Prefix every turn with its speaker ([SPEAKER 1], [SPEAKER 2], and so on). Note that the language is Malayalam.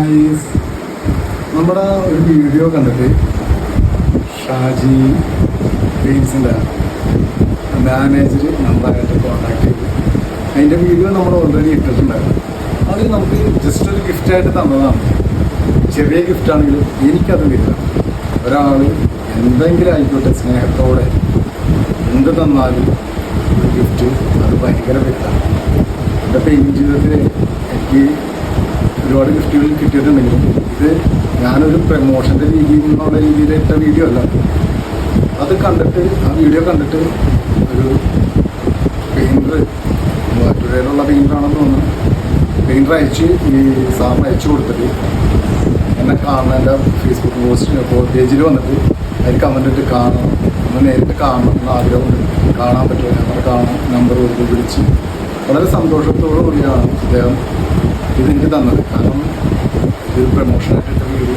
[SPEAKER 1] ഗായ്സ്, നമ്മുടെ ഒരു വീഡിയോ കണ്ടിട്ട് ഷാജി പെയിൻസിൻ്റെ മാനേജർ നമ്മളായിട്ട് കോൺടാക്ട് ചെയ്തു. അതിൻ്റെ വീഡിയോ നമ്മൾ ഓൾറെഡി ഇട്ടിട്ടുണ്ടായിരുന്നു. അത് നമുക്ക് ജസ്റ്റ് ഒരു ഗിഫ്റ്റായിട്ട് തന്നതാണ്. ചെറിയ ഗിഫ്റ്റാണെങ്കിലും എനിക്കത് വരില്ല. ഒരാൾ എന്തെങ്കിലും ആയിക്കോട്ടെ സ്നേഹത്തോടെ എന്ത് തന്നാലും ഒരു ഗിഫ്റ്റ് അത് ഭയങ്കര വലുതാണ്. എൻ്റെ പെയിൻറ്റ് ജീവിതത്തിൽ എനിക്ക് ഒരുപാട് ഗിഫ്റ്റുകൾ കിട്ടിയിട്ടുണ്ടെങ്കിലും ഇത് ഞാനൊരു പ്രമോഷൻ്റെ രീതിയിൽ നിന്നുള്ള രീതിയിൽ ഇട്ട വീഡിയോ അല്ല. അത് കണ്ടിട്ട് ആ വീഡിയോ കണ്ടിട്ട് ഒരു പെയിൻറ്റർ മൂവാറ്റുപുഴയിലുള്ള പെയിൻറ്ററാണെന്ന് തോന്നുന്നു. പെയിൻറ്റർ ഈ സാറിന് അയച്ചു കൊടുത്തിട്ട് എന്നെ കാണണം, എൻ്റെ ഫേസ്ബുക്ക് പോസ്റ്റ് പേജിൽ വന്നിട്ട് അതിൽ കമൻ്റ് ഇട്ട് കാണണം, ഒന്ന് നേരിട്ട് കാണണം എന്ന് ആഗ്രഹമുണ്ട്. കാണാൻ പറ്റുമോ? ഞങ്ങൾ കാണാൻ നമ്പർ കൊടുത്ത് വിളിച്ച് വളരെ സന്തോഷത്തോടു കൂടിയാണ് അദ്ദേഹം ഇതെനിക്ക് തന്നത്. കാരണം ഇത് പ്രമോഷനായിട്ടിട്ട വീഡിയോ